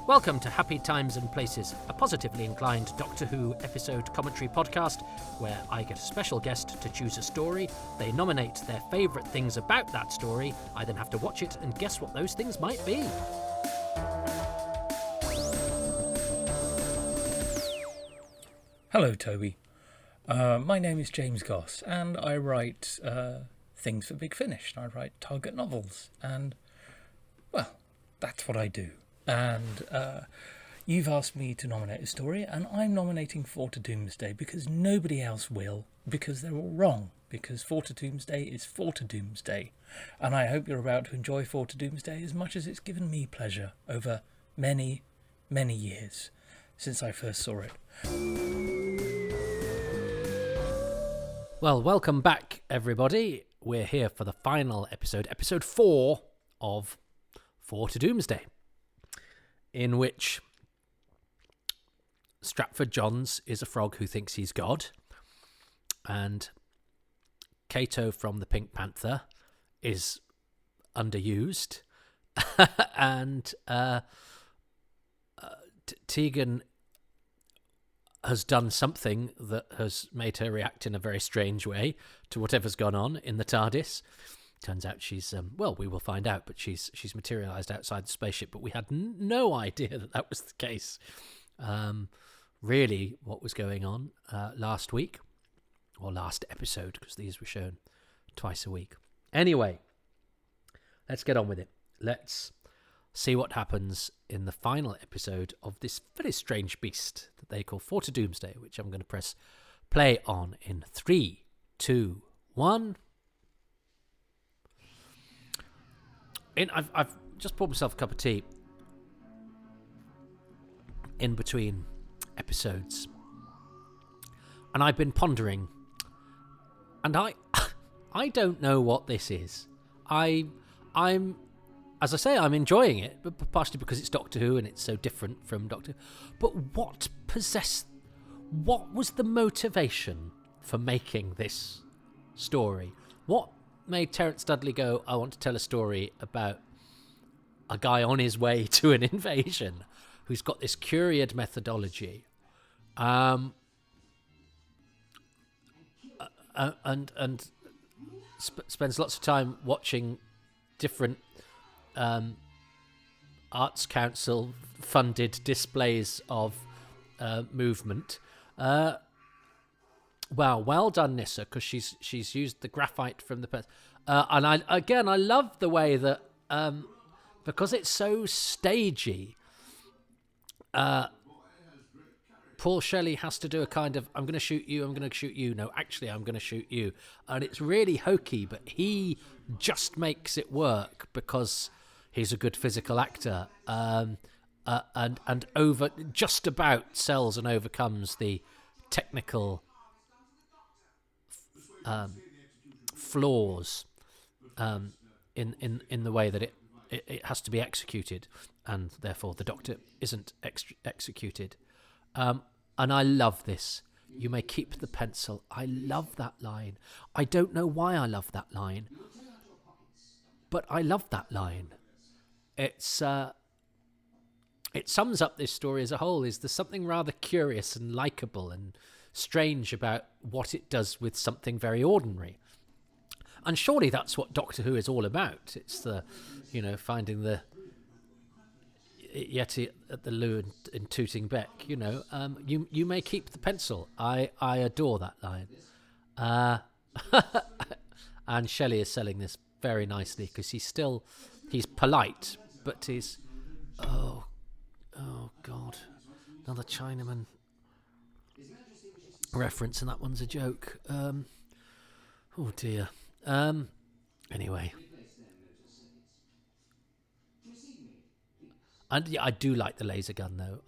Welcome to Happy Times and Places, a positively inclined Doctor Who episode commentary podcast where I get a special guest to choose a story, they nominate their favourite things about that story, I then have to watch it and guess what those things might be. Hello, Toby. My name is James Goss, and I write things for Big Finish. I write target novels, and, well, that's what I do. And you've asked me to nominate a story, and I'm nominating For to Doomsday because nobody else will, because they're all wrong. Because For to Doomsday is For to Doomsday. And I hope you're about to enjoy For to Doomsday as much as it's given me pleasure over many, many years since I first saw it. Well, welcome back, everybody. We're here for the final episode, episode 4 of For to Doomsday, in which Stratford Johns is a frog who thinks he's God, and Cato from the Pink Panther is underused, and Tegan has done something that has made her react in a very strange way to whatever's gone on in the TARDIS. Turns out she's, we will find out, but she's materialised outside the spaceship, but we had no idea that was the case. Really, what was going on last week, or last episode, because these were shown twice a week. Anyway, let's get on with it. Let's see what happens in the final episode of this very strange beast that they call For to Doomsday, which I'm going to press play on in 3, 2, 1... I've just poured myself a cup of tea in between episodes, and I've been pondering, and I don't know what this is. I'm as I say, I'm enjoying it, but partially because it's Doctor Who and it's so different from Doctor Who. But what was the motivation for making this story? What made Terence Dudley go, I want to tell a story about a guy on his way to an invasion who's got this curious methodology, and spends lots of time watching different Arts Council funded displays of movement. Wow, well done, Nissa, because she's used the graphite from the and I love the way that because it's so stagey, Paul Shelley has to do a kind of I'm going to shoot you, no, actually I'm going to shoot you, and it's really hokey, but he just makes it work because he's a good physical actor, and over just about sells and overcomes the technical flaws in the way that it has to be executed, and therefore the Doctor isn't executed. And I love this. You may keep the pencil. I love that line. I don't know why I love that line, but I love that line. It's it sums up this story as a whole. Is there's something rather curious and likeable and strange about what it does with something very ordinary. And surely that's what Doctor Who is all about. It's the, finding the Yeti at the loo and Tooting Bec. You may keep the pencil. I adore that line. And Shelley is selling this very nicely because he's polite, but he's, oh God, another Chinaman reference, and that one's a joke. Oh dear. Anyway, and yeah, I do like the laser gun though.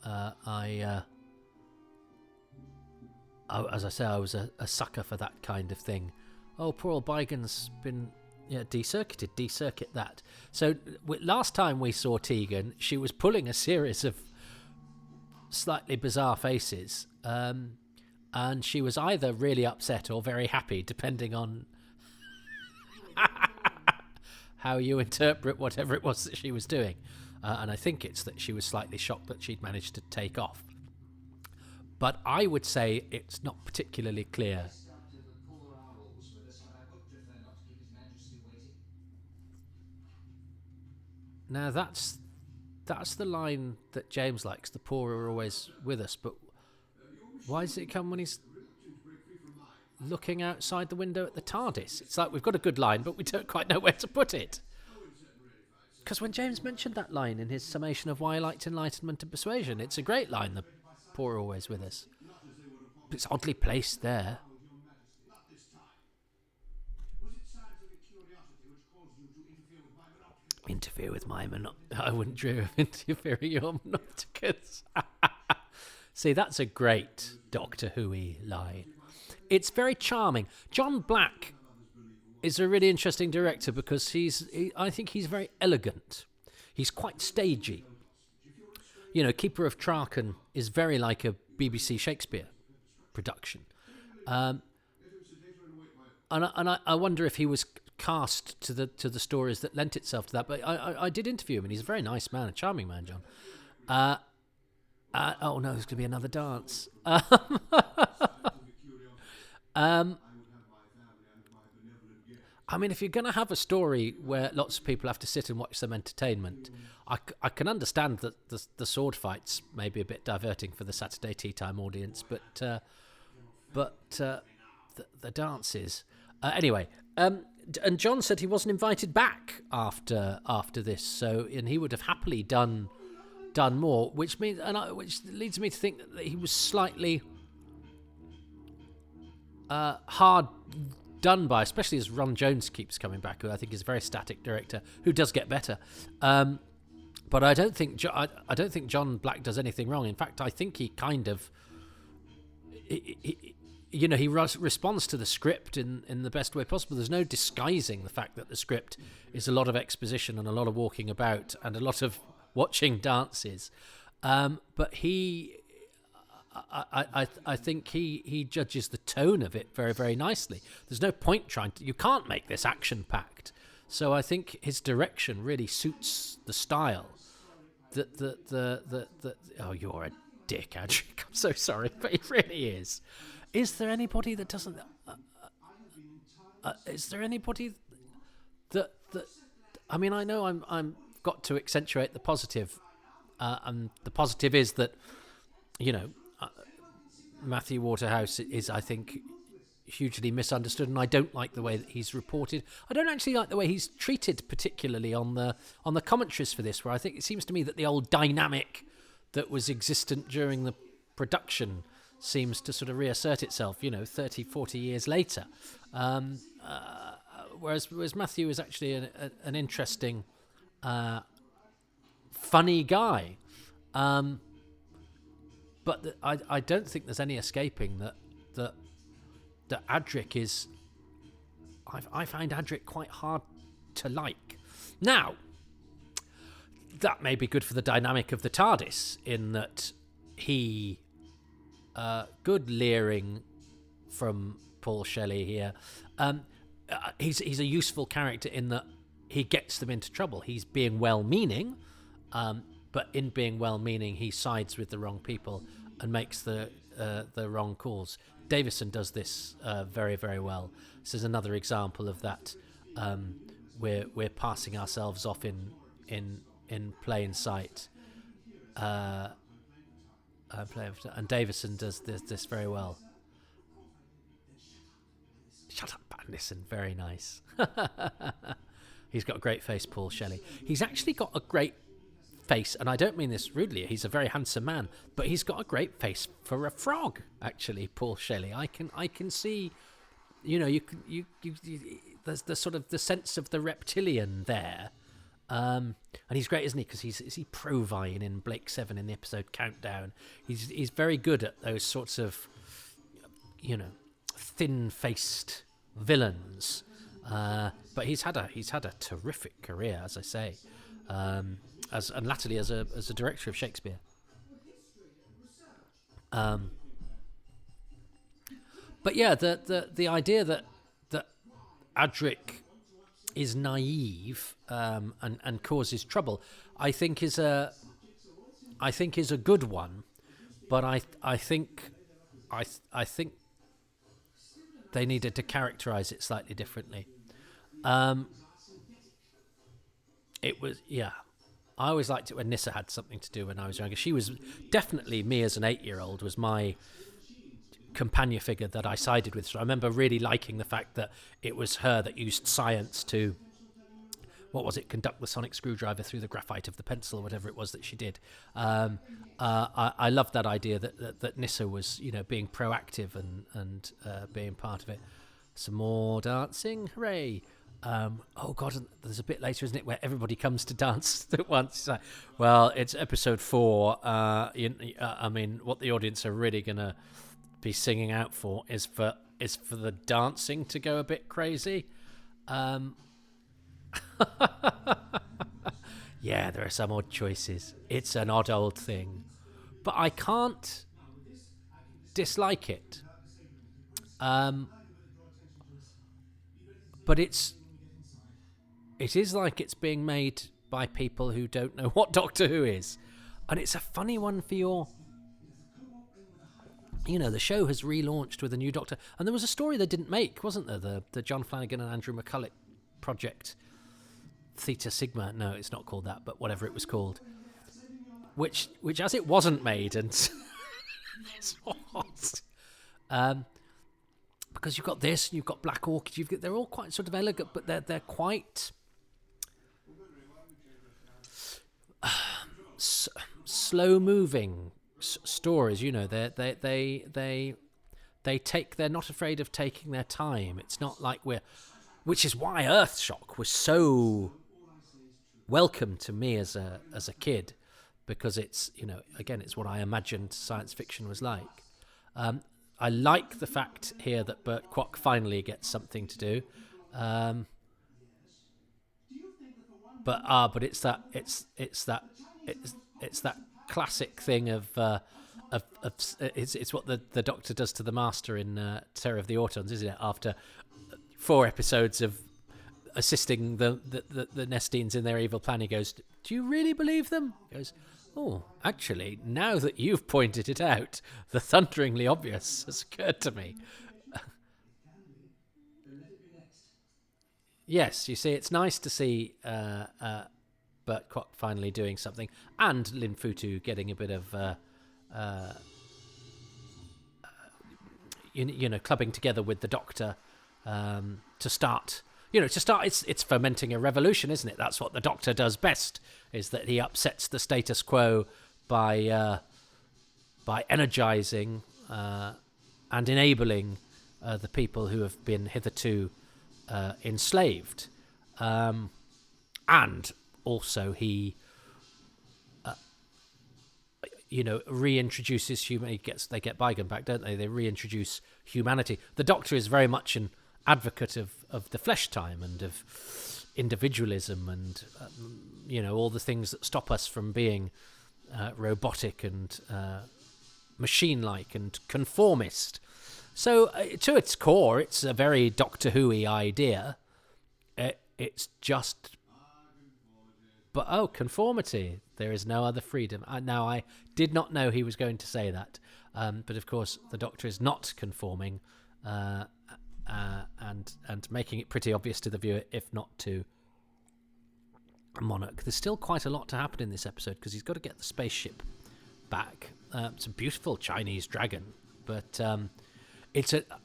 As I say, I was a sucker for that kind of thing. Oh, poor old Bygon's been decircuited. Decircuit that. So last time we saw Tegan, she was pulling a series of slightly bizarre faces. And she was either really upset or very happy, depending on how you interpret whatever it was that she was doing. and I think it's that she was slightly shocked that she'd managed to take off. But I would say it's not particularly clear. Now that's the line that James likes. The poor are always with us. But why does it come when he's looking outside the window at the TARDIS? It's like we've got a good line, but we don't quite know where to put it. Because when James mentioned that line in his summation of why he liked Enlightenment and Persuasion, it's a great line, the poor are always with us. But it's oddly placed there. Interfere with my I wouldn't dream of interfering your monopticus. See, that's a great Doctor Who-y line. It's very charming. John Black is a really interesting director because I think he's very elegant. He's quite stagey. You know, Keeper of Traken is very like a BBC Shakespeare production. And I wonder if he was cast to the stories that lent itself to that. But I did interview him, and he's a very nice man, a charming man, John. Oh no, there's going to be another dance. I mean, if you're going to have a story where lots of people have to sit and watch some entertainment, I can understand that the sword fights may be a bit diverting for the Saturday tea time audience, but the dances. Anyway, and John said he wasn't invited back after this, and he would have happily done more, which leads me to think that he was slightly hard done by, especially as Ron Jones keeps coming back, who I think is a very static director who does get better. But I don't think John Black does anything wrong. In fact, I think he kind of, he responds to the script in the best way possible. There's no disguising the fact that the script is a lot of exposition and a lot of walking about and a lot of watching dances. But I think he judges the tone of it very, very nicely. There's no point you can't make this action-packed. So I think his direction really suits the style. Oh, you're a dick, Adric. I'm so sorry, but he really is. Is there anybody that doesn't? Is there anybody that? I mean, I know I'm got to accentuate the positive, and the positive is that, Matthew Waterhouse is, I think, hugely misunderstood, and I don't like the way that he's reported. I don't actually like the way he's treated, particularly on the commentaries for this, where I think it seems to me that the old dynamic that was existent during the production seems to sort of reassert itself, 30, 40 years later. Whereas Matthew is actually an interesting, funny guy. But I don't think there's any escaping that Adric is. I find Adric quite hard to like. Now, that may be good for the dynamic of the TARDIS, in that he, good leering from Paul Shelley here. He's a useful character in that he gets them into trouble. He's being well-meaning, but in being well-meaning, he sides with the wrong people and makes the wrong calls. Davison does this very, very well. This is another example of that. We're passing ourselves off in plain sight. And Davison does this very well. Shut up and listen. Very nice. He's got a great face, Paul Shelley. He's actually got a great face, and I don't mean this rudely. He's a very handsome man, but he's got a great face for a frog. Actually, Paul Shelley. I can see, there's the sort of the sense of the reptilian there, and he's great, isn't he? Because is he Provine in Blake 7 in the episode Countdown? He's very good at those sorts of, thin-faced villains. But he's had a terrific career, as I say. And latterly as a director of Shakespeare. But yeah, the idea that Adric naive and causes trouble, I think is a good one. But I think they needed to characterize it slightly differently. It was, yeah. I always liked it when Nissa had something to do when I was younger. She was definitely, me as an 8-year-old, was my companion figure that I sided with. So I remember really liking the fact that it was her that used science to, what was it, conduct the sonic screwdriver through the graphite of the pencil, or whatever it was that she did. I loved that idea that Nissa was, being proactive and being part of it. Some more dancing, hooray! Oh God, there's a bit later, isn't it, where everybody comes to dance at once. It's like, well, it's episode 4. I mean, what the audience are really gonna be singing out for is for the dancing to go a bit crazy. Yeah, there are some odd choices. It's an odd old thing, but I can't dislike it. But it is like it's being made by people who don't know what Doctor Who is. And it's a funny one for your... the show has relaunched with a new Doctor. And there was a story they didn't make, wasn't there? The John Flanagan and Andrew McCulloch project. Theta Sigma. No, it's not called that, but whatever it was called. Which as it wasn't made, and... this was... because you've got this, and you've got Black Orchid. They're all quite sort of elegant, but they're quite... slow-moving stories, they're not afraid of taking their time. It's not like which is why Earthshock was so welcome to me as a kid, because it's, again, it's what I imagined science fiction was like. I like the fact here that Bert Kwok finally gets something to do. But it's that classic thing of it's what the Doctor does to the Master in Terror of the Autons, isn't it? After 4 episodes of assisting the Nestines in their evil plan, he goes, "Do you really believe them?" He goes, "Oh, actually, now that you've pointed it out, the thunderingly obvious has occurred to me." Yes, you see, it's nice to see Bert Kwok finally doing something, and Lin Futu getting a bit of, clubbing together with the Doctor to start. It's fomenting a revolution, isn't it? That's what the Doctor does best, is that he upsets the status quo by energizing and enabling the people who have been hitherto enslaved, and also he reintroduces they get Bygone back, don't they reintroduce humanity. The Doctor is very much an advocate of the flesh time and of individualism and all the things that stop us from being robotic and machine-like and conformist. So to its core, it's a very Doctor Who-y idea. It's just... But, conformity. There is no other freedom. Now, I did not know he was going to say that. But, of course, the Doctor is not conforming and making it pretty obvious to the viewer, if not to Monarch. There's still quite a lot to happen in this episode, because he's got to get the spaceship back. It's a beautiful Chinese dragon, but...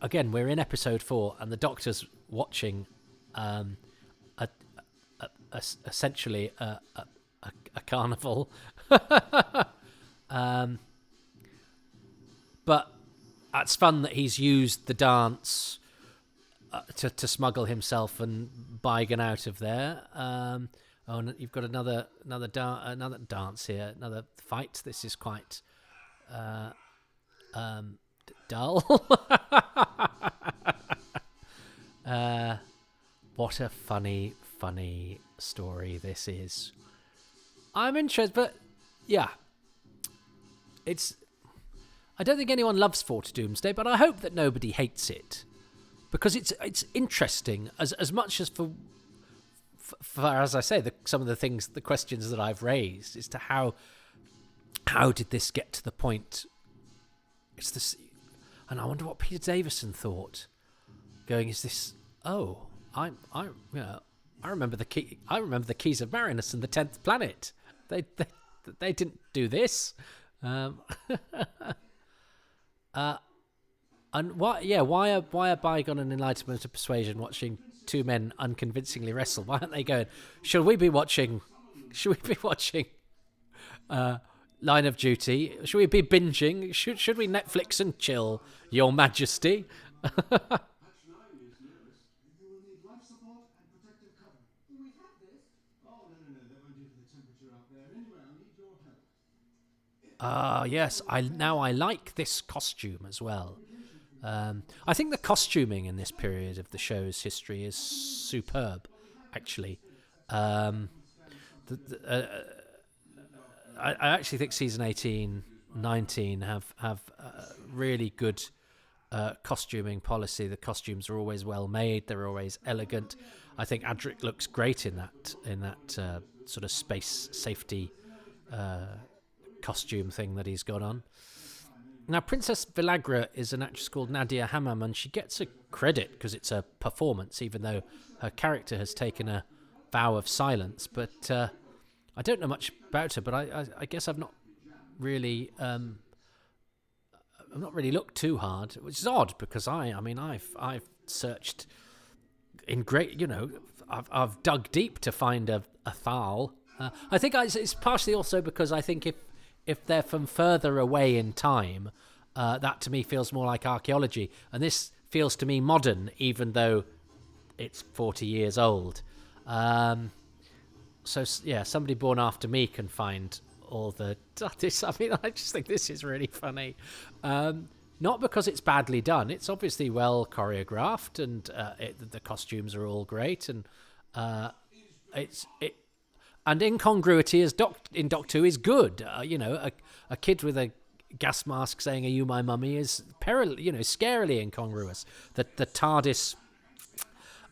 again, we're in episode 4, and the Doctor's watching essentially a carnival. But it's fun that he's used the dance to smuggle himself and Bygone out of there. And you've got another dance here, another fight. This is quite... dull. What a funny story this is. I'm interested, but yeah, I don't think anyone loves Fort Doomsday, but I hope that nobody hates it, because it's interesting as much as for for as I say, some of the questions that I've raised as to how did this get to the point? It's this, and I wonder what Peter Davison thought. Going, is this? Oh, I remember the key. I remember the Keys of Marinus and the 10th Planet. They didn't do this. And why are Bygone and Enlightenment of Persuasion watching two men unconvincingly wrestle? Why aren't they going, should we be watching Line of Duty? Should we be binging? Should we Netflix and chill, Your Majesty? Yes, I like this costume as well. I think the costuming in this period of the show's history is superb, actually. I actually think season 18, 19 have really good costuming policy. The costumes are always well made. They're always elegant. I think Adric looks great in that sort of space safety costume thing that he's got on. Now, Princess Villagra is an actress called Nadia Hammam, and she gets a credit because it's a performance, even though her character has taken a vow of silence. But I don't know much about her, but I guess I've not really looked too hard, which is odd because I've searched in great, I've dug deep to find a Thal. I think it's partially also because I think if they're from further away in time, that to me feels more like archaeology, and this feels to me modern, even though it's 40 years old. So yeah, somebody born after me can find all this. I mean, I just think this is really funny. Not because it's badly done. It's obviously well choreographed, and the costumes are all great, and and incongruity in Doctor Who is good. A kid with a gas mask saying, "Are you my mummy?" is scarily incongruous. The TARDIS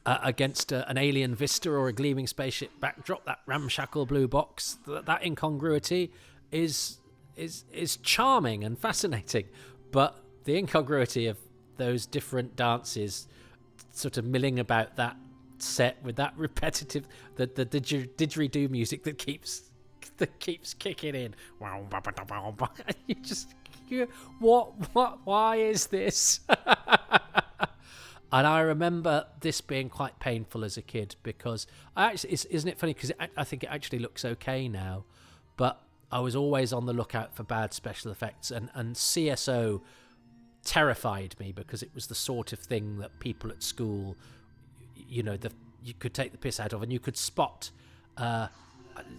against an alien vista or a gleaming spaceship backdrop, that ramshackle blue box, that incongruity is charming and fascinating. But the incongruity of those different dances, sort of milling about that set with that repetitive the didgeridoo music that keeps kicking in. Why is this? And I remember this being quite painful as a kid because isn't it funny, because I think it actually looks okay now, but I was always on the lookout for bad special effects, and CSO terrified me because it was the sort of thing that people at school, you could take the piss out of, and you could spot. I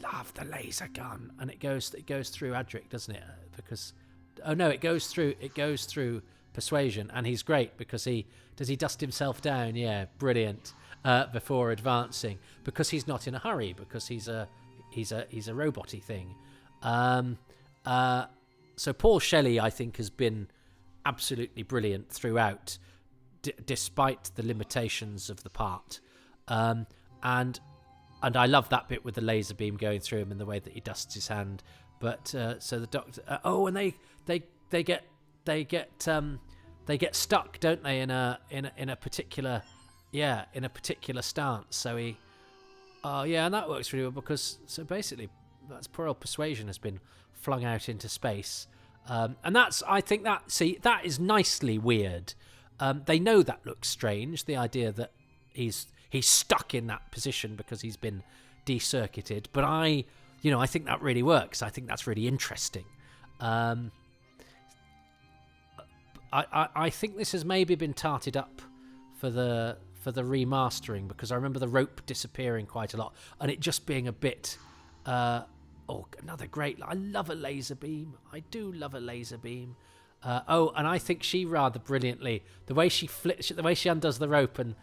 love the laser gun, and it goes through Adric, doesn't it? Because it goes through Persuasion, and he's great because he dust himself down. Yeah, brilliant. Before advancing, because he's not in a hurry, because he's a roboty thing. So Paul Shelley, I think, has been absolutely brilliant throughout, despite the limitations of the part. And I love that bit with the laser beam going through him and the way that he dusts his hand. But so the Doctor, and they get stuck, don't they, in a particular stance. So and that works really well because so basically that's poor old Persuasion has been flung out into space, and that is nicely weird. They know that looks strange, the idea that he's stuck in that position because he's been decircuited, but I think that really works. I think that's really interesting. I think this has maybe been tarted up for the remastering, because I remember the rope disappearing quite a lot and it just being a bit another great. I love a laser beam. I do love a laser beam. And I think she rather brilliantly, the way she undoes the rope and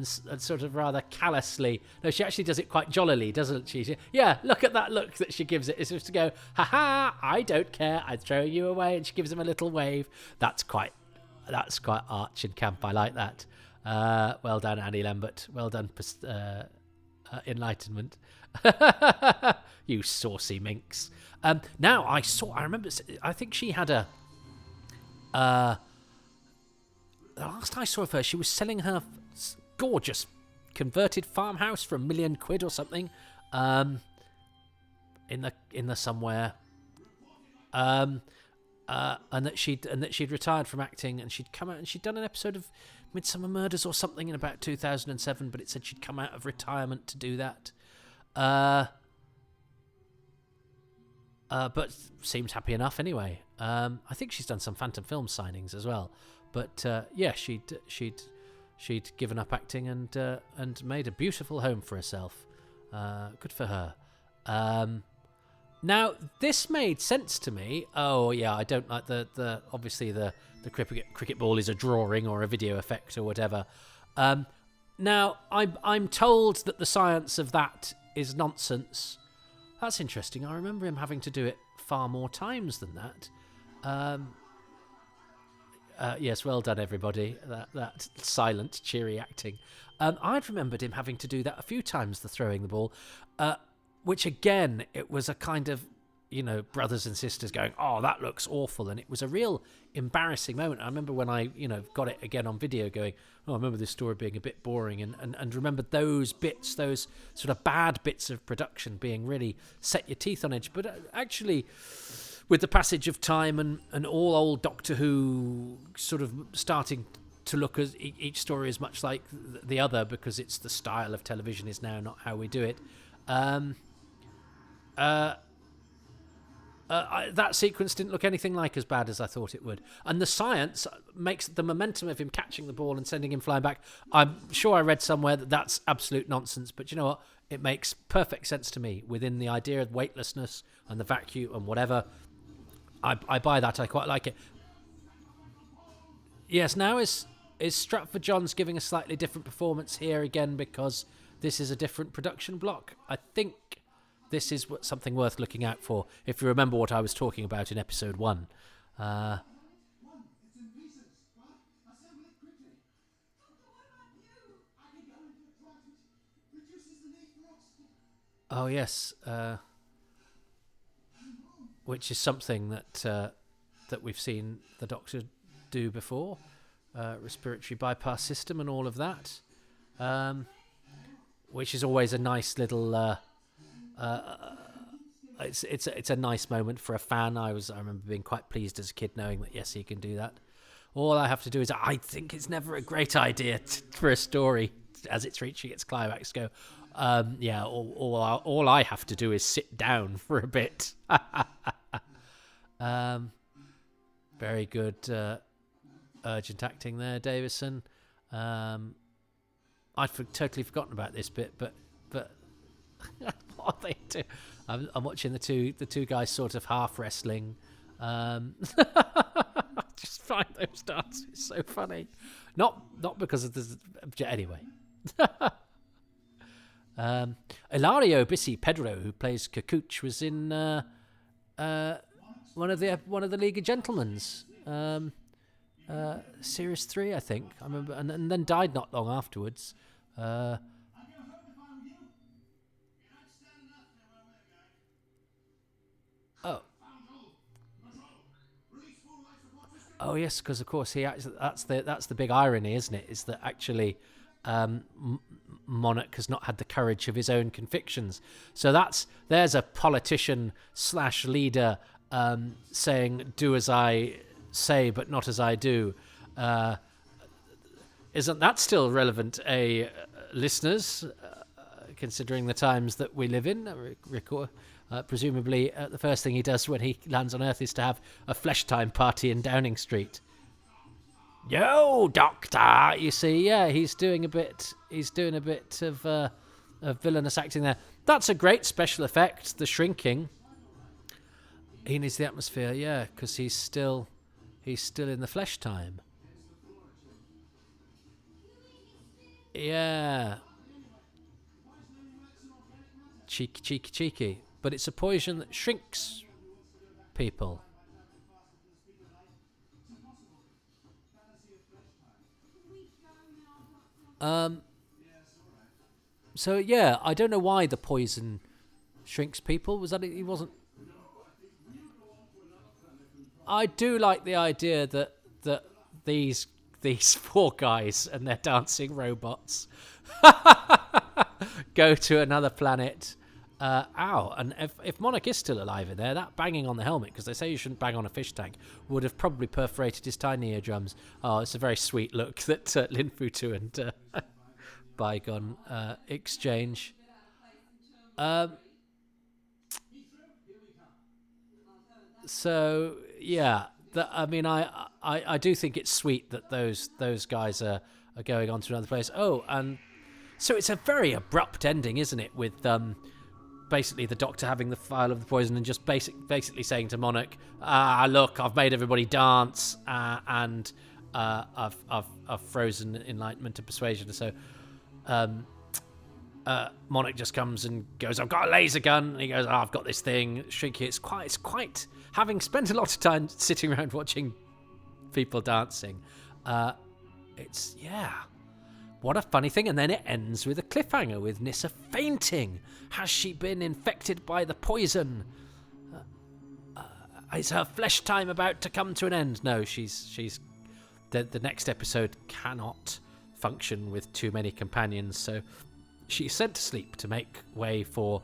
sort of rather callously. No, she actually does it quite jollily, doesn't she? Look at that look that she gives it. It's just to go, ha ha, I don't care, I'd throw you away, and she gives him a little wave. That's quite arch and camp. I like that. Well done, Annie Lambert. Well done, enlightenment. You saucy minx. Now I remember. I think she had a. The last I saw of her, she was selling her gorgeous converted farmhouse for £1 million or something. In the somewhere. And that she'd retired from acting, and she'd come out and she'd done an episode of Midsummer Murders or something in about 2007, but it said she'd come out of retirement to do that. But seems happy enough anyway. I think she's done some Phantom Film signings as well. But yeah, she'd given up acting and made a beautiful home for herself. Good for her. Now this made sense to me. Oh yeah, I don't like the obviously the cricket ball is a drawing or a video effect or whatever. Now I'm told that the science of that is nonsense. That's interesting. I remember him having to do it far more times than that. Yes, well done, everybody. That silent, cheery acting. I'd remembered him having to do that a few times, the throwing the ball, which again, it was a kind of, brothers and sisters going, oh, that looks awful. And it was a real embarrassing moment. I remember when I, got it again on video going, oh, I remember this story being a bit boring and remembered those bits, those sort of bad bits of production being really set your teeth on edge. But actually, with the passage of time and all old Doctor Who sort of starting to look as each story as much like the other, because it's the style of television is now, not how we do it. That sequence didn't look anything like as bad as I thought it would. And the science makes the momentum of him catching the ball and sending him flying back. I'm sure I read somewhere that that's absolute nonsense, but you know what? It makes perfect sense to me within the idea of weightlessness and the vacuum and whatever. I buy that. I quite like it. Yes, now is Stratford Johns giving a slightly different performance here again because this is a different production block? I think this is something worth looking out for, if you remember what I was talking about in episode 1. Oh, yes. Which is something that we've seen the Doctor do before. Respiratory bypass system and all of that. Which is always a nice little... It's a nice moment for a fan. I remember being quite pleased as a kid knowing that yes, he can do that. All I have to do is I think it's never a great idea for a story as it's reaching its climax go, yeah, all I have to do is sit down for a bit. Very good urgent acting there, Davison. I'd totally forgotten about this bit, but what they do. I'm watching the two guys sort of half wrestling. I just find those dances so funny. Not because of the anyway. Ilario Bissi Pedro, who plays Kakooch, was in one of the League of Gentlemen's series 3, I think. I remember, and then died not long afterwards. Oh yes, because of course that's the big irony, isn't it? Is that actually Monarch has not had the courage of his own convictions. So there's a politician / leader saying, "Do as I say, but not as I do." Isn't that still relevant, listeners? Considering the times that we live in, presumably the first thing he does when he lands on Earth is to have a flesh time party in Downing Street. Yo, Doctor! You see, yeah, he's doing a bit of villainous acting there. That's a great special effect, the shrinking. He needs the atmosphere, yeah, because he's still in the flesh time. Yeah. Cheeky. But it's a poison that shrinks people. So yeah, I don't know why the poison shrinks people. Was that he wasn't? I do like the idea that these four guys and their dancing robots go to another planet. And if Monarch is still alive in there, that banging on the helmet, because they say you shouldn't bang on a fish tank, would have probably perforated his tiny eardrums. Oh, it's a very sweet look that Lin Futu and Bygone exchange. So yeah, I do think it's sweet that those guys are going on to another place. Oh, and so it's a very abrupt ending, isn't it? With basically the Doctor having the vial of the poison and just basically saying to Monarch, look, I've made everybody dance, and I've frozen enlightenment and persuasion. So Monarch just comes and goes, I've got a laser gun, and he goes, I've got this thing, Shrinky. It's quite having spent a lot of time sitting around watching people dancing. It's what a funny thing. And then it ends with a cliffhanger with Nyssa fainting. Has she been infected by the poison? Is her flesh time about to come to an end? No, she's the next episode cannot function with too many companions, so she's sent to sleep to make way for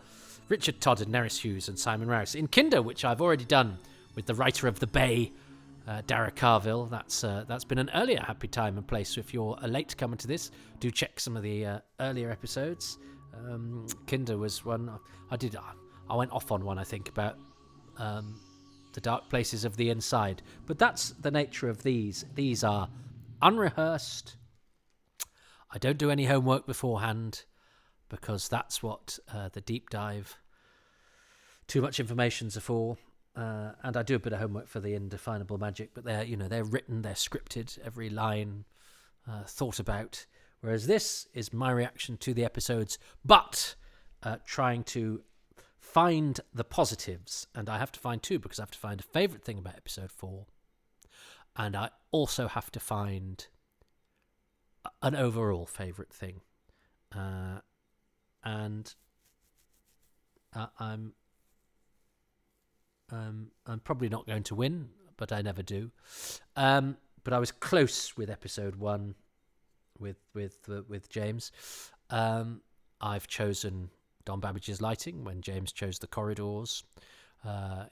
Richard Todd and Nerys Hughes and Simon Rouse in Kinder, which I've already done with the writer of The Bay, Dara Carville. That's been an earlier Happy Time and Place. So if you're a late comer to this, do check some of the earlier episodes. Kinder was one I went off on one, I think, about the dark places of the inside. But that's the nature of these. These are unrehearsed. I don't do any homework beforehand, because that's what the deep dive, too much information's are for. And I do a bit of homework for the Indefinable Magic, but they're written, they're scripted, every line thought about. Whereas this is my reaction to the episodes, but trying to find the positives. And I have to find two, because I have to find a favourite thing about episode 4. And I also have to find an overall favourite thing. And I'm probably not going to win, but I never do. But I was close with episode 1 with James. I've chosen Don Babbage's lighting when James chose the corridors.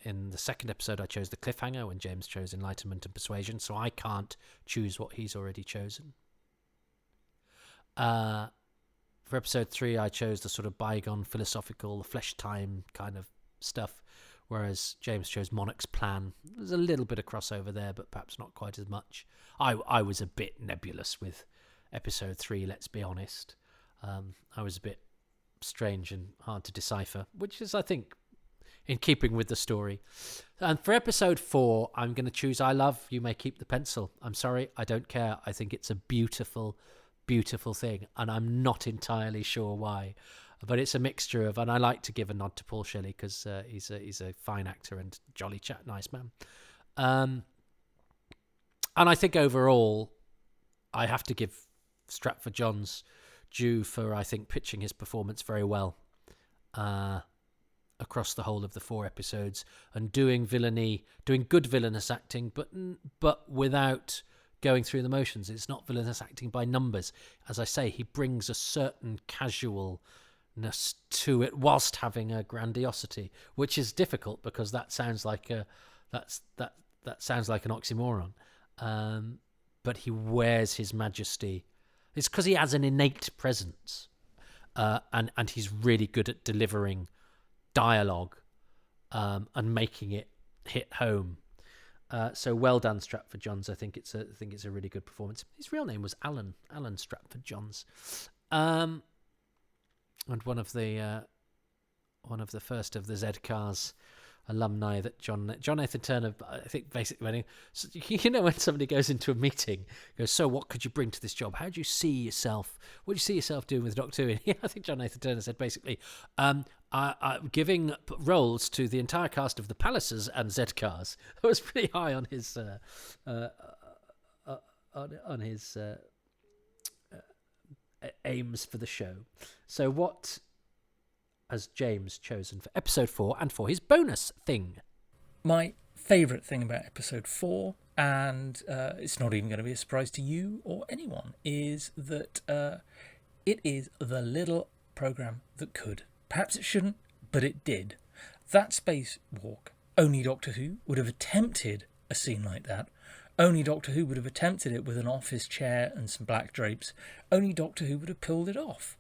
In the second episode, I chose the cliffhanger when James chose enlightenment and persuasion. So I can't choose what he's already chosen. For episode 3, I chose the sort of bygone philosophical, the flesh time kind of stuff, whereas James chose Monarch's plan. There's a little bit of crossover there, but perhaps not quite as much. I was a bit nebulous with episode 3, let's be honest. I was a bit strange and hard to decipher, which is, I think, in keeping with the story. And for episode 4, I'm going to choose I Love, You May Keep the Pencil. I'm sorry, I don't care. I think it's a beautiful, beautiful thing, and I'm not entirely sure why. But it's a mixture of, and I like to give a nod to Paul Shelley, because he's a fine actor and jolly chat, nice man. And I think overall, I have to give Stratford Johns due for, I think, pitching his performance very well across the whole of the 4 episodes, and doing good villainous acting, but without going through the motions. It's not villainous acting by numbers. As I say, he brings a certain casualness to it whilst having a grandiosity, which is difficult, because that sounds like that sounds like an oxymoron. But he wears his majesty. It's because he has an innate presence, and he's really good at delivering dialogue and making it hit home. So well done, Stratford Johns. I think it's a really good performance. His real name was Alan Stratford Johns, and one of the first of the Z-Cars alumni that John Nathan Turner, I think, basically when when somebody goes into a meeting, goes, so what could you bring to this job? How do you see yourself? What do you see yourself doing with Doctor Who? I think John Nathan Turner said basically, giving roles to the entire cast of the Pallisers and Z-Cars. It was pretty high on his aims for the show. So what has James chosen for episode 4 and for his bonus thing? My favourite thing about episode 4, and it's not even going to be a surprise to you or anyone, is that it is the little programme that could. Perhaps it shouldn't, but it did. That spacewalk, only Doctor Who would have attempted a scene like that. Only Doctor Who would have attempted it with an office chair and some black drapes. Only Doctor Who would have pulled it off.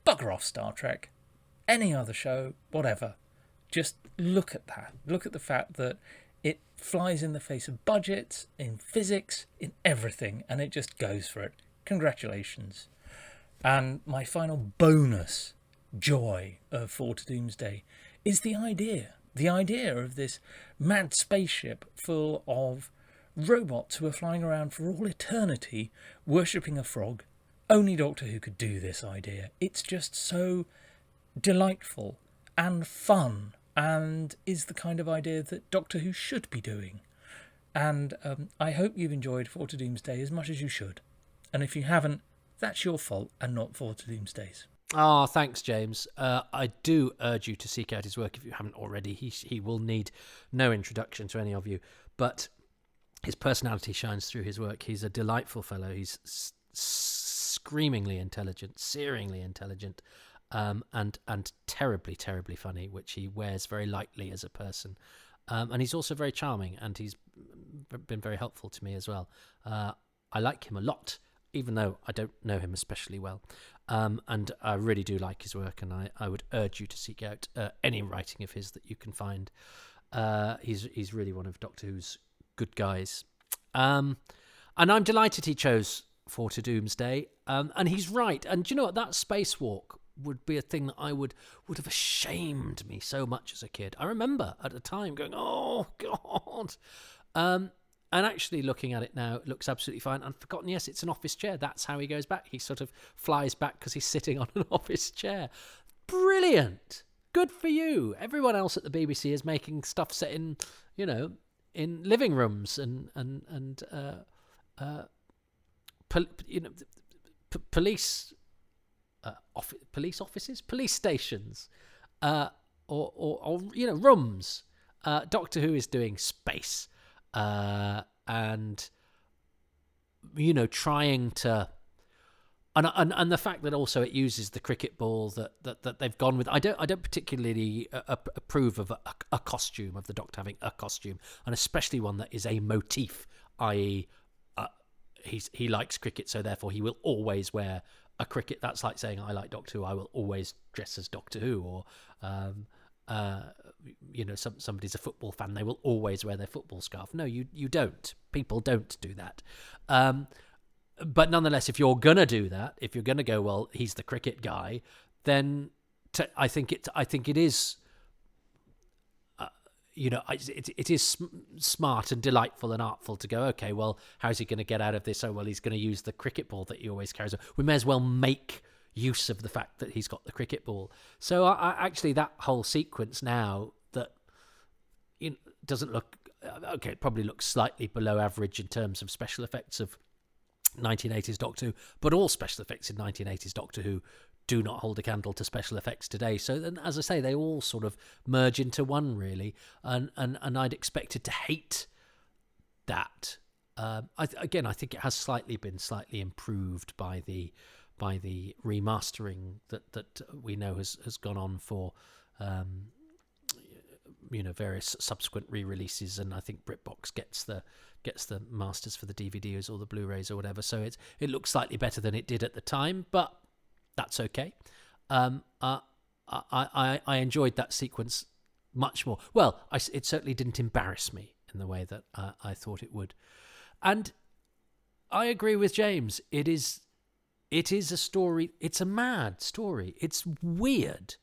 Bugger off Star Trek. Any other show, whatever. Just look at that. Look at the fact that it flies in the face of budgets, in physics, in everything, and it just goes for it. Congratulations. And my final bonus joy of 4 to Doomsday is the idea of this mad spaceship full of robots who are flying around for all eternity worshipping a frog. Only Doctor Who could do this idea. It's just so delightful and fun, and is the kind of idea that Doctor Who should be doing. And I hope you've enjoyed 4 to Doomsday as much as you should. And if you haven't, that's your fault and not 4 to Doomsday's. Oh, thanks, James. I do urge you to seek out his work if you haven't already. He will need no introduction to any of you, but his personality shines through his work. He's a delightful fellow. He's screamingly intelligent, searingly intelligent, and terribly, terribly funny, which he wears very lightly as a person. And he's also very charming, and he's been very helpful to me as well. I like him a lot, even though I don't know him especially well. And I really do like his work, and I would urge you to seek out any writing of his that you can find. He's really one of Doctor Who's good guys. And I'm delighted he chose 4 to Doomsday. And he's right. And do you know what? That spacewalk would be a thing that I would have ashamed me so much as a kid. I remember at the time going, oh, God. And actually looking at it now, it looks absolutely fine. And forgotten, yes, it's an office chair. That's how he goes back. He sort of flies back because he's sitting on an office chair. Brilliant. Good for you. Everyone else at the BBC is making stuff set in, in living rooms and police offices, police stations, or rooms. Doctor Who is doing space. And trying to, and the fact that also it uses the cricket ball that they've gone with. I don't particularly approve of a costume, of the Doctor having a costume, and especially one that is a motif, i.e., he likes cricket, so therefore he will always wear a cricket. That's like saying I like Doctor Who, I will always dress as Doctor Who, or somebody's a football fan, they will always wear their football scarf. No, you don't. People don't do that. But nonetheless, if you're gonna do that, if you're gonna go, well, he's the cricket guy, then I think it is. It is smart and delightful and artful to go, okay, well, how's he going to get out of this? Oh, well, he's going to use the cricket ball that he always carries. We may as well make use of the fact that he's got the cricket ball. So I actually, that whole sequence now that doesn't look okay, it probably looks slightly below average in terms of special effects of 1980s Doctor Who, but all special effects in 1980s Doctor Who do not hold a candle to special effects today. So then, as I say, they all sort of merge into one, really, and I'd expected to hate that. I think it has been slightly improved by the remastering that we know has gone on for various subsequent re-releases, and I think BritBox gets the masters for the DVDs or the Blu-rays or whatever. So it looks slightly better than it did at the time, but that's okay. I enjoyed that sequence much more. Well, it certainly didn't embarrass me in the way that I thought it would. And I agree with James. It is a story. It's a mad story. It's weird.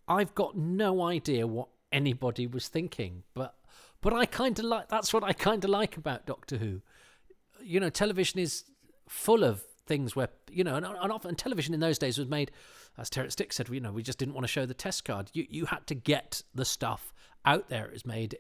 I've got no idea what anybody was thinking, but I kind of like. That's what I kind of like about Doctor Who. Television is full of things where and often television in those days was made, as Terrence Dick said, we just didn't want to show the test card. You had to get the stuff out there. It was made,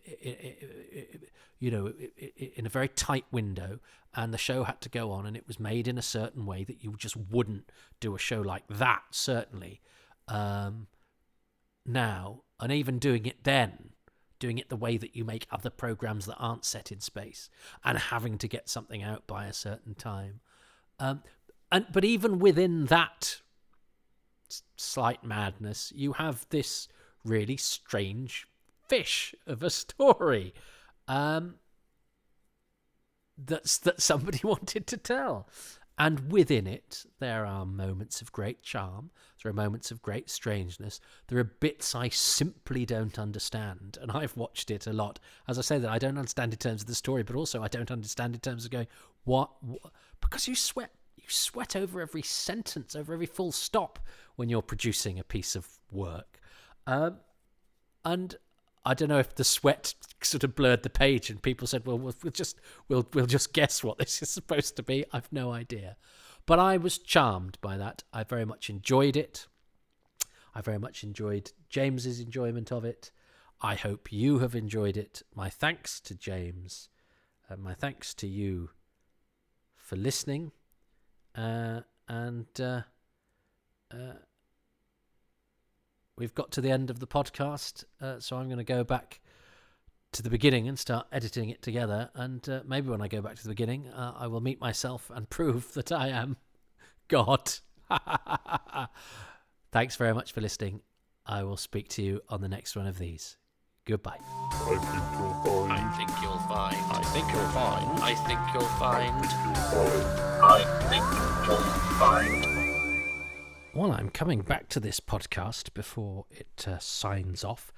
in a very tight window, and the show had to go on, and it was made in a certain way that you just wouldn't do a show like that, certainly. Now, and even doing it the way that you make other programs that aren't set in space, and having to get something out by a certain time. But even within that slight madness, you have this really strange fish of a story that somebody wanted to tell. And within it, there are moments of great charm. There are moments of great strangeness. There are bits I simply don't understand. And I've watched it a lot. As I say, that I don't understand in terms of the story, but also I don't understand in terms of going, what? Because you sweat over every sentence, over every full stop when you're producing a piece of work. And I don't know if the sweat sort of blurred the page and people said, well, we'll just guess what this is supposed to be. I've no idea. But I was charmed by that. I very much enjoyed it. I very much enjoyed James's enjoyment of it. I hope you have enjoyed it. My thanks to James. My thanks to you for listening. We've got to the end of the podcast, so I'm going to go back to the beginning and start editing it together. And maybe when I go back to the beginning, I will meet myself and prove that I am God. Thanks very much for listening. I will speak to you on the next one of these. Goodbye. I think you'll find. I think you'll find. I think you'll find. I think you'll find. Well, I'm coming back to this podcast before it signs off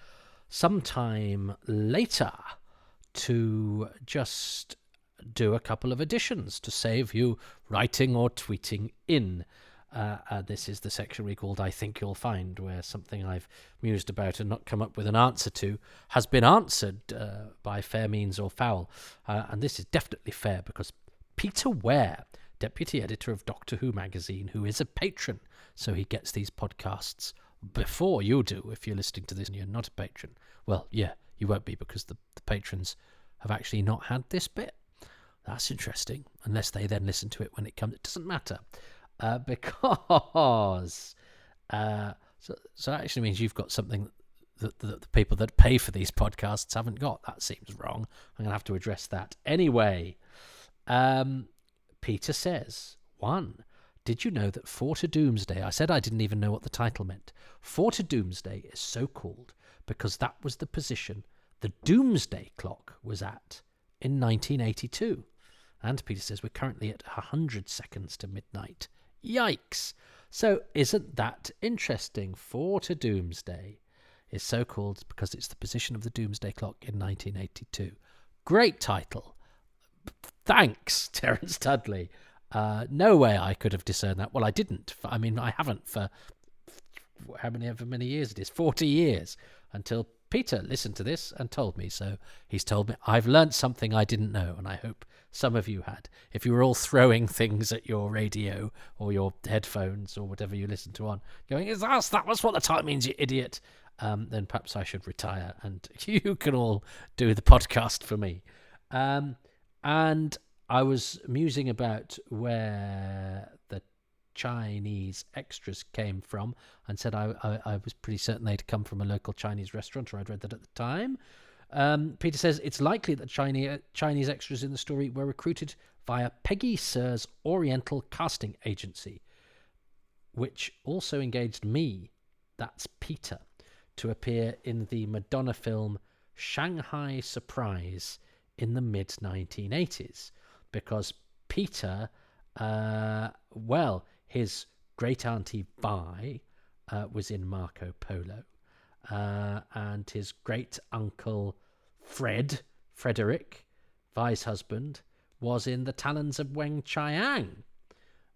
sometime later to just do a couple of additions to save you writing or tweeting in. This is the section we called I Think You'll Find, where something I've mused about and not come up with an answer to has been answered by fair means or foul. And this is definitely fair because Peter Ware, deputy editor of Doctor Who magazine, who is a patron, so he gets these podcasts before you do if you're listening to this and you're not a patron. Well, yeah, you won't be because the patrons have actually not had this bit. That's interesting, unless they then listen to it when it comes. It doesn't matter. Because so that actually means you've got something that the people that pay for these podcasts haven't got. That seems wrong. I'm going to have to address that. Anyway, Peter says, 1, did you know that 4 to Doomsday, I said I didn't even know what the title meant. 4 to Doomsday is so called because that was the position the Doomsday clock was at in 1982. And Peter says we're currently at 100 seconds to midnight. Yikes! So isn't that interesting? 4 to Doomsday is so called because it's the position of the Doomsday clock in 1982. Great title. Thanks, Terence Dudley. No way I could have discerned that. Well, I didn't. I mean, I haven't for however many years it is, 40 years, until Peter listened to this and told me. So he's told me I've learnt something I didn't know, and I hope some of you had. If you were all throwing things at your radio or your headphones or whatever you listen to on, going, that was what the title means, you idiot, then perhaps I should retire and you can all do the podcast for me. And I was musing about where the Chinese extras came from and said I was pretty certain they'd come from a local Chinese restaurant, or I'd read that at the time. Peter says it's likely that Chinese extras in the story were recruited via Peggy Sir's Oriental casting agency, which also engaged me, that's Peter, to appear in the Madonna film Shanghai Surprise in the mid-1980s. Because Peter, his great-auntie Vi was in Marco Polo, and his great-uncle Frederick, Vi's husband, was in The Talons of Weng Chiang.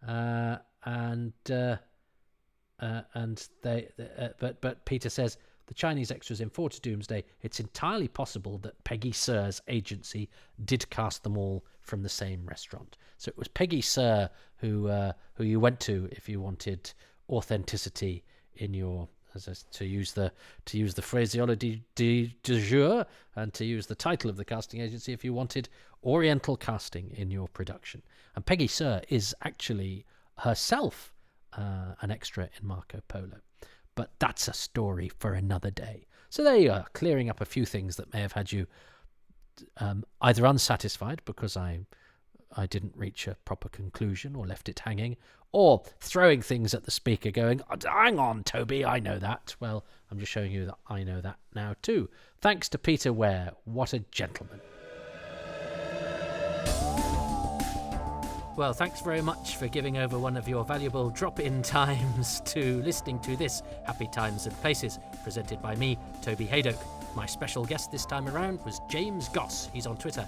But Peter says, the Chinese extras in 4 to Doomsday, it's entirely possible that Peggy Sir's agency did cast them all from the same restaurant. So it was Peggy Sir who you went to if you wanted authenticity in your to use the phraseology du jour, and to use the title of the casting agency if you wanted Oriental casting in your production. And Peggy Sir is actually herself an extra in Marco Polo. But that's a story for another day. So there you are, clearing up a few things that may have had you either unsatisfied because I didn't reach a proper conclusion or left it hanging, or throwing things at the speaker going, hang on, Toby, I know that. Well, I'm just showing you that I know that now too. Thanks to Peter Ware. What a gentleman. Well, thanks very much for giving over one of your valuable drop-in times to listening to this Happy Times and Places, presented by me, Toby Hadoke. My special guest this time around was James Goss. He's on Twitter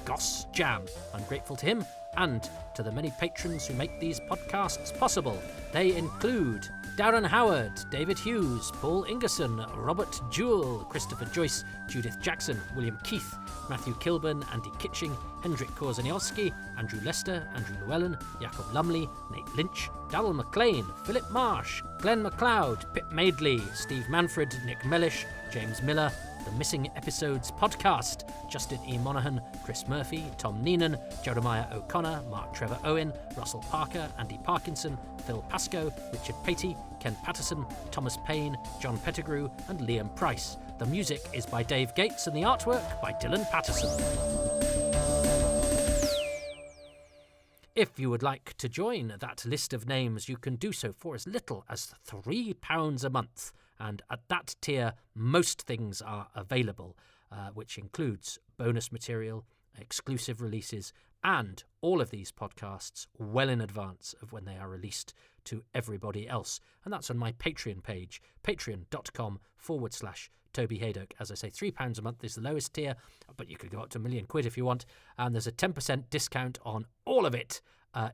@GossJam. I'm grateful to him and to the many patrons who make these podcasts possible. They include Darren Howard, David Hughes, Paul Ingerson, Robert Jewell, Christopher Joyce, Judith Jackson, William Keith, Matthew Kilburn, Andy Kitching, Hendrik Korzeniowski, Andrew Lester, Andrew Llewellyn, Jacob Lumley, Nate Lynch, Darrell McLean, Philip Marsh, Glenn MacLeod, Pip Maidley, Steve Manfred, Nick Mellish, James Miller, The Missing Episodes Podcast, Justin E. Monaghan, Chris Murphy, Tom Neenan, Jeremiah O'Connor, Mark Trevor Owen, Russell Parker, Andy Parkinson, Phil Pascoe, Richard Patey, Ken Patterson, Thomas Payne, John Pettigrew, and Liam Price. The music is by Dave Gates and the artwork by Dylan Patterson. If you would like to join that list of names, you can do so for as little as £3 a month. And at that tier, most things are available, which includes bonus material, exclusive releases, and all of these podcasts well in advance of when they are released to everybody else. And that's on my Patreon page, patreon.com/Toby Hadoke. As I say, £3 a month is the lowest tier, but you could go up to £1 million if you want. And there's a 10% discount on all of it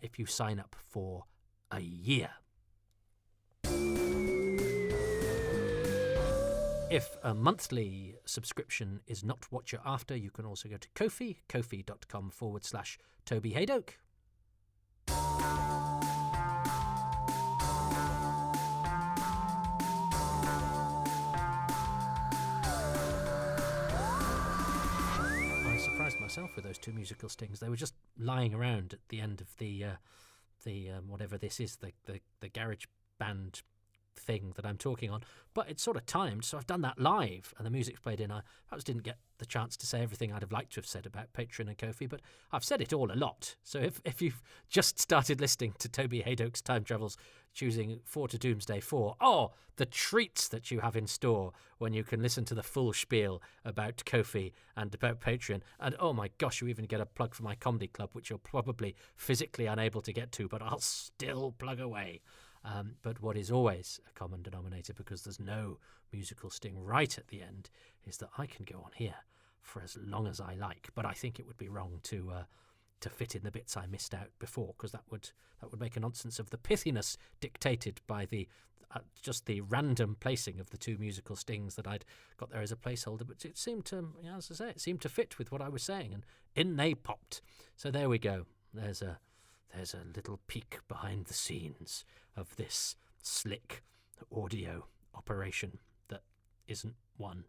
if you sign up for a year. If a monthly subscription is not what you're after, you can also go to Ko-fi, kofi.com/Toby Hadoke. I surprised myself with those two musical stings. They were just lying around at the end of the whatever this is, the garage band thing that I'm talking on, but it's sort of timed, so I've done that live and the music's played in. I perhaps didn't get the chance to say everything I'd have liked to have said about Patreon and Ko-fi, but I've said it all a lot. So if you've just started listening to Toby Hadoke's Time Travels, choosing 4 to Doomsday 4, the treats that you have in store when you can listen to the full spiel about Ko-fi and about Patreon. And oh my gosh, you even get a plug for my comedy club, which you're probably physically unable to get to, but I'll still plug away. But what is always a common denominator, because there's no musical sting right at the end, is that I can go on here for as long as I like. But I think it would be wrong to fit in the bits I missed out before, because that would make a nonsense of the pithiness dictated by the just the random placing of the two musical stings that I'd got there as a placeholder. But it seemed to, as I say, it seemed to fit with what I was saying, and in they popped. So there we go. There's a little peek behind the scenes of this slick audio operation that isn't one.